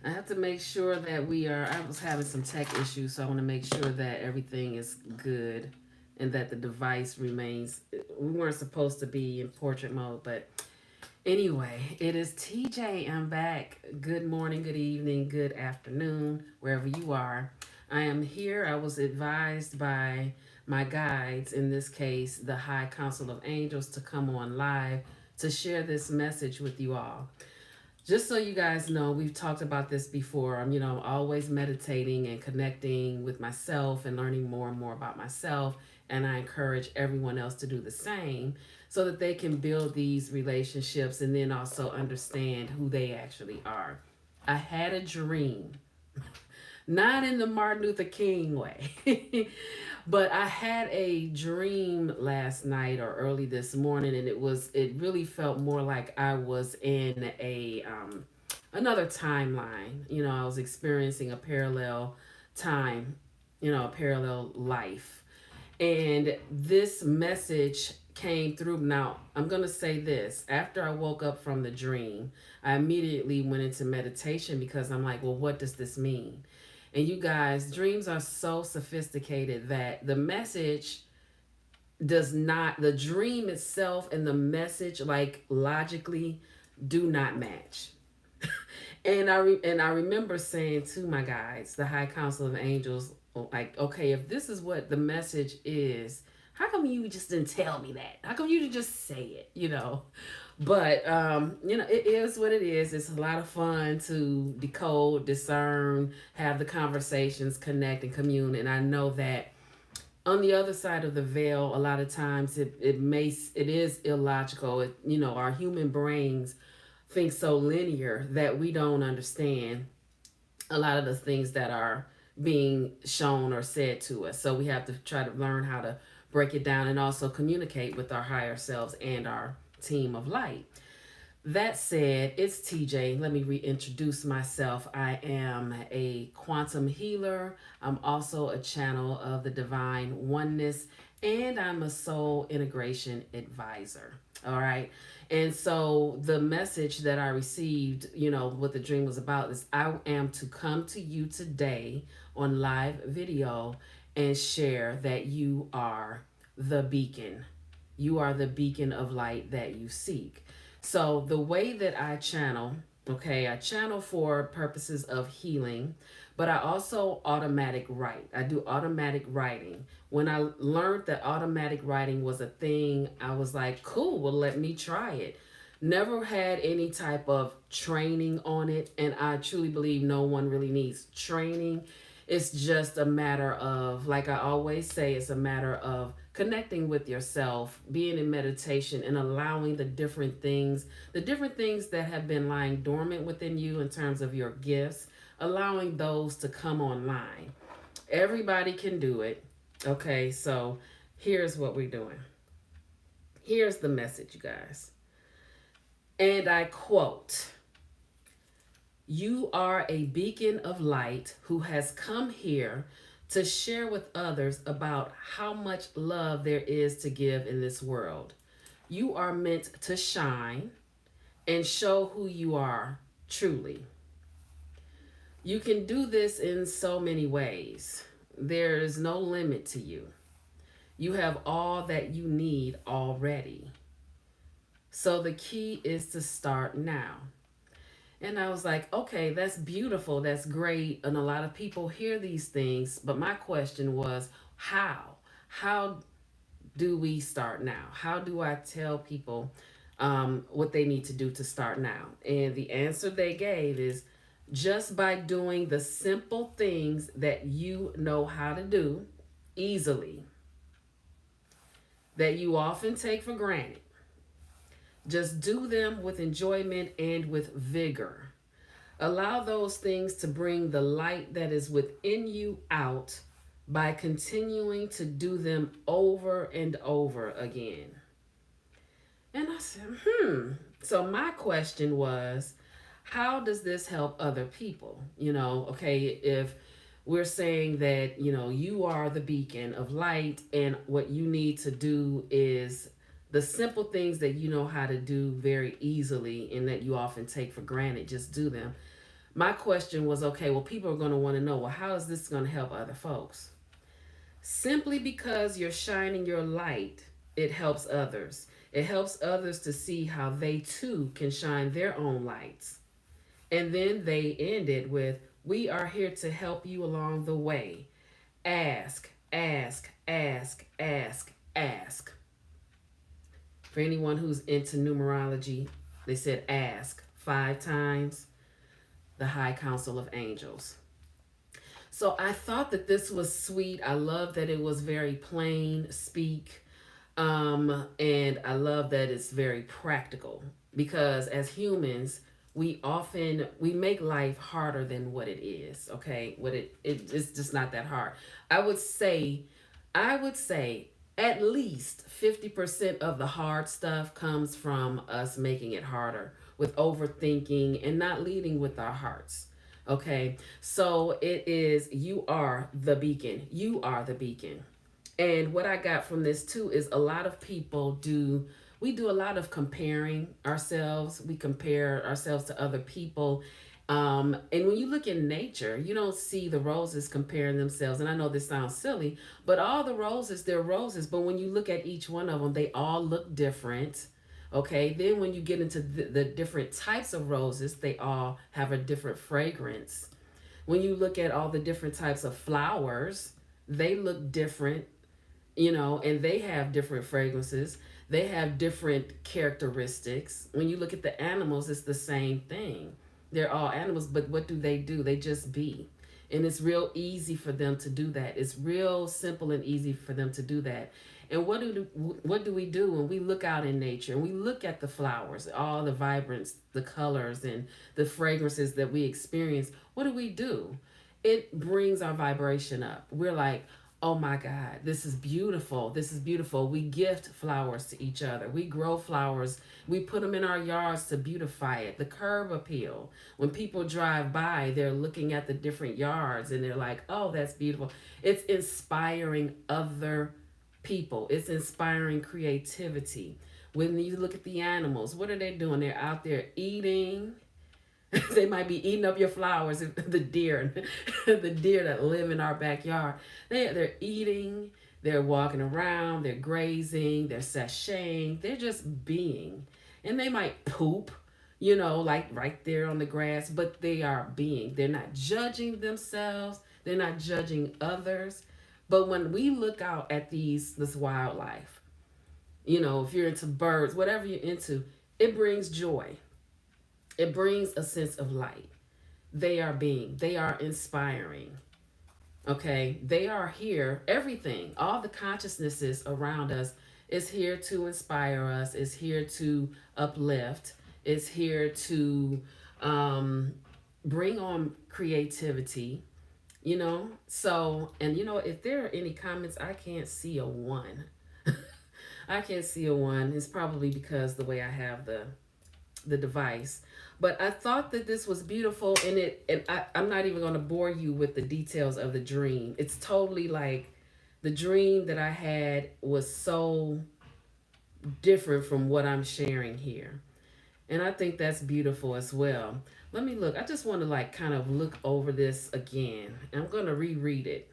I have to make sure that I was having some tech issues, so I want to make sure that everything is good and that the device remains. We weren't supposed to be in portrait mode, but anyway, it is TJ. I'm back. Good morning, good evening, good afternoon, wherever you are. I am here. I was advised by my guides, in this case, the High Council of Angels, to come on live to share this message with you all. Just so you guys know, we've talked about this before. I'm, always meditating and connecting with myself and learning more and more about myself. And I encourage everyone else to do the same so that they can build these relationships and then also understand who they actually are. I had a dream, not in the Martin Luther King way, but I had a dream last night or early this morning, and it really felt more like I was in a another timeline. I was experiencing a parallel time, a parallel life, and this message came through. Now, I'm going to say this. After I woke up from the dream, I immediately went into meditation because I'm like, well, what does this mean? And you guys, dreams are so sophisticated that the message does not, the dream itself and the message, like logically, do not match. And I remember saying to my guides, the High Council of Angels, like, okay, if this is what the message is, how come you just didn't tell me that? How come you didn't just say it? But it is what it is. It's a lot of fun to decode, discern, have the conversations, connect, and commune. And I know that on the other side of the veil, a lot of times it is illogical. Our human brains think so linear that we don't understand a lot of the things that are being shown or said to us. So we have to try to learn how to break it down and also communicate with our higher selves and our team of light. That said, it's TJ. Let me reintroduce myself. I am a quantum healer. I'm also a channel of the divine oneness, and I'm a soul integration advisor. All right. And so the message that I received, what the dream was about is I am to come to you today on live video and share that you are the beacon. You are the beacon of light that you seek. So the way that I channel, okay, I channel for purposes of healing, but I also automatic write. I do automatic writing. When I learned that automatic writing was a thing, I was like, cool, well, let me try it. Never had any type of training on it, and I truly believe no one really needs training. It's just a matter of, like I always say, it's a matter of connecting with yourself, being in meditation, and allowing the different things that have been lying dormant within you in terms of your gifts, allowing those to come online. Everybody can do it. Okay, so here's what we're doing. Here's the message, you guys. And I quote, "You are a beacon of light who has come here to share with others about how much love there is to give in this world. You are meant to shine and show who you are truly. You can do this in so many ways. There is no limit to you. You have all that you need already. So the key is to start now." And I was like, okay, that's beautiful. That's great. And a lot of people hear these things. But my question was, how? How do we start now? How do I tell people what they need to do to start now? And the answer they gave is just by doing the simple things that you know how to do easily, that you often take for granted. Just do them with enjoyment and with vigor. Allow those things to bring the light that is within you out by continuing to do them over and over again. And I said, So my question was, how does this help other people? Okay, if we're saying that, you are the beacon of light, and what you need to do is the simple things that you know how to do very easily and that you often take for granted, just do them. My question was, okay, well, people are going to want to know, well, how is this going to help other folks? Simply because you're shining your light, it helps others. It helps others to see how they too can shine their own lights. And then they end it with, we are here to help you along the way. Ask, ask, ask, ask, ask. For anyone who's into numerology, they said ask 5 times, the High Council of Angels. So I thought that this was sweet. I love that it was very plain speak. And I love that it's very practical because as humans, we make life harder than what it is. Okay, it's just not that hard. I would say, I would say at least 50% of the hard stuff comes from us making it harder with overthinking and not leading with our hearts. Okay, so it is, you are the beacon. You are the beacon. And what I got from this too is a lot of people we do a lot of comparing ourselves. We compare ourselves to other people. And when you look in nature, you don't see the roses comparing themselves. And I know this sounds silly, but all the roses, they're roses. But when you look at each one of them, they all look different. Okay. Then when you get into the different types of roses, they all have a different fragrance. When you look at all the different types of flowers, they look different, and they have different fragrances. They have different characteristics. When you look at the animals, it's the same thing. They're all animals, but what do? They just be. And it's real easy for them to do that. It's real simple and easy for them to do that. And what do we do when we look out in nature and we look at the flowers, all the vibrance, the colors and the fragrances that we experience? What do? It brings our vibration up. We're like, oh my God, this is beautiful. This is beautiful. We gift flowers to each other. We grow flowers. We put them in our yards to beautify it. The curb appeal. When people drive by, they're looking at the different yards and they're like, oh, that's beautiful. It's inspiring other people, it's inspiring creativity. When you look at the animals, what are they doing? They're out there eating. They might be eating up your flowers. The deer, the deer that live in our backyard, they're eating. They're walking around. They're grazing. They're sashaying. They're just being, and they might poop, like right there on the grass. But they are being. They're not judging themselves. They're not judging others. But when we look out at this wildlife, if you're into birds, whatever you're into, it brings joy. It brings a sense of light. They are inspiring. Okay. They are here. Everything, all the consciousnesses around us is here to inspire us, is here to uplift, is here to um, bring on creativity, So, and if there are any comments, I can't see a one. I can't see a one. It's probably because the way I have the device. But I thought that this was beautiful, I'm not even going to bore you with the details of the dream. It's totally like the dream that I had was so different from what I'm sharing here. And I think that's beautiful as well. Let me look. I just want to like kind of look over this again. I'm going to reread it.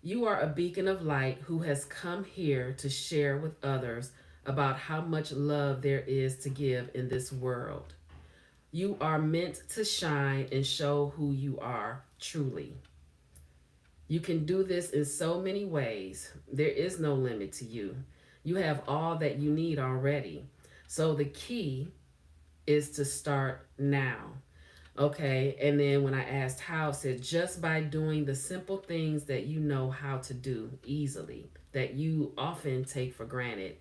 You are a beacon of light who has come here to share with others about how much love there is to give in this world. You are meant to shine and show who you are truly. You can do this in so many ways. There is no limit to you. You have all that you need already. So the key is to start now. Okay. And then when I asked how, it said just by doing the simple things that you know how to do easily, that you often take for granted.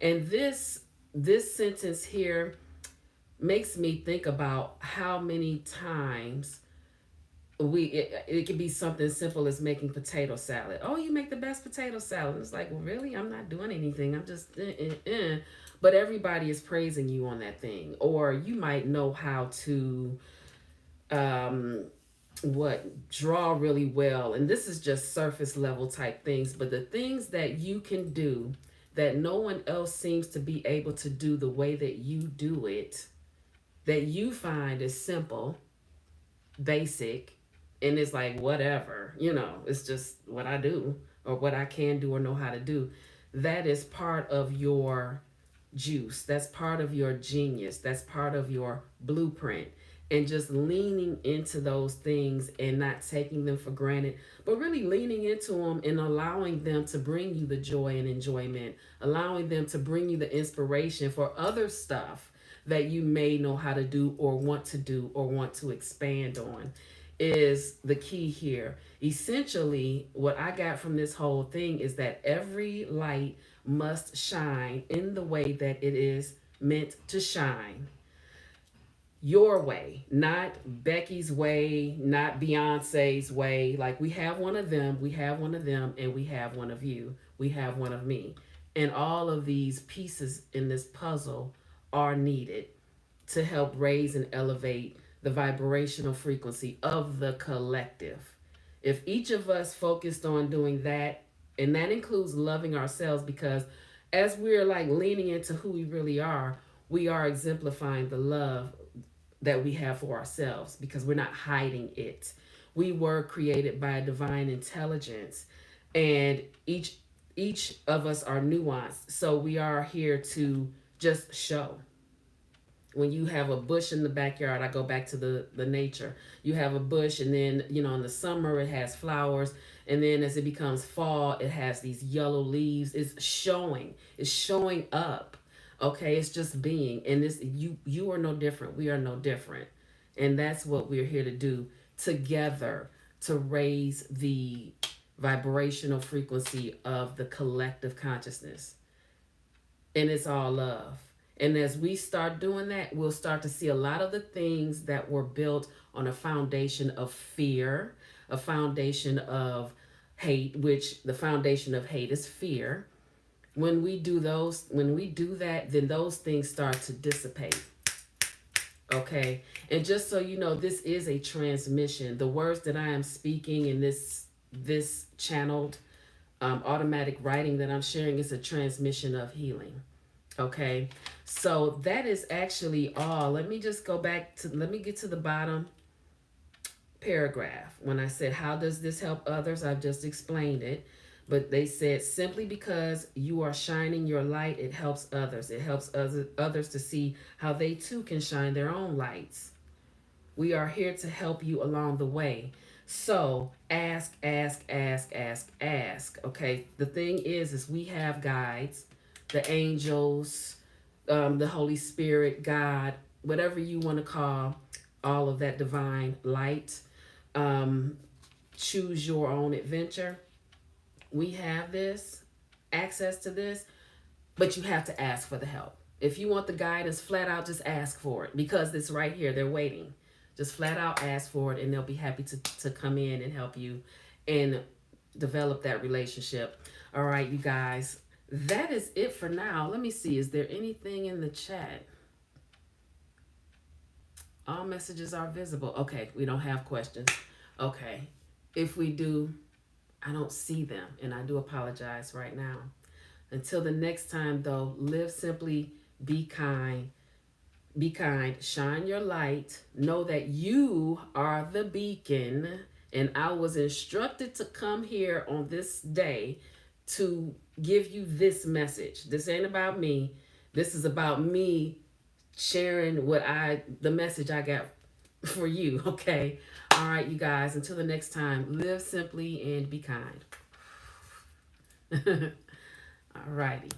And this sentence here makes me think about how many times it can be something simple as making potato salad. Oh, you make the best potato salad. It's like, well, really, I'm not doing anything. I'm just but everybody is praising you on that thing. Or you might know how to um draw really well, and this is just surface level type things, but the things that you can do that no one else seems to be able to do the way that you do it, that you find is simple, basic, and it's like whatever, it's just what I do or what I can do or know how to do. That is part of your juice. That's part of your genius. That's part of your blueprint. And just leaning into those things and not taking them for granted, but really leaning into them and allowing them to bring you the joy and enjoyment, allowing them to bring you the inspiration for other stuff that you may know how to do or want to expand on is the key here. Essentially, what I got from this whole thing is that every light must shine in the way that it is meant to shine. Your way, not Becky's way, not Beyonce's way. Like we have one of them, we have one of them, and we have one of you, we have one of me. And all of these pieces in this puzzle are needed to help raise and elevate the vibrational frequency of the collective. If each of us focused on doing that, and that includes loving ourselves, because as we're like leaning into who we really are, we are exemplifying the love that we have for ourselves because we're not hiding it. We were created by a divine intelligence, and each of us are nuanced. So we are here to just show. When you have a bush in the backyard, I go back to the nature. You have a bush, and then in the summer it has flowers, and then as it becomes fall it has these yellow leaves. It's showing up. Okay, it's just being. And this, you are no different, we are no different. And that's what we're here to do together, to raise the vibrational frequency of the collective consciousness. And it's all love. And as we start doing that, we'll start to see a lot of the things that were built on a foundation of fear, a foundation of hate, which the foundation of hate is fear. When we do that, then those things start to dissipate. Okay. And just so you know, this is a transmission. The words that I am speaking in this channeled automatic writing that I'm sharing is a transmission of healing. Okay, so that is actually all. Let me just go back to, let me get to the bottom paragraph. When I said, how does this help others? I've just explained it. But they said, simply because you are shining your light, it helps others. It helps others to see how they too can shine their own lights. We are here to help you along the way. So ask, ask, ask, ask, ask. Okay, the thing is we have guides, the angels, the Holy Spirit, God, whatever you want to call all of that divine light. Um, Choose your own adventure. We have this access to this, but you have to ask for the help. If you want the guidance, flat out just ask for it because it's right here. They're waiting. Just flat out ask for it, and they'll be happy to come in and help you and develop that relationship. All right, you guys, that is it for now. Let me see. Is there anything in the chat? All messages are visible. Okay, we don't have questions. Okay. If we do, I don't see them, and I do apologize right now. Until the next time, though, live simply, be kind. Be kind, shine your light, know that you are the beacon. And I was instructed to come here on this day to give you this message. This ain't about me. This is about me sharing the message I got for you. Okay. All right, you guys, until the next time, live simply and be kind. All righty.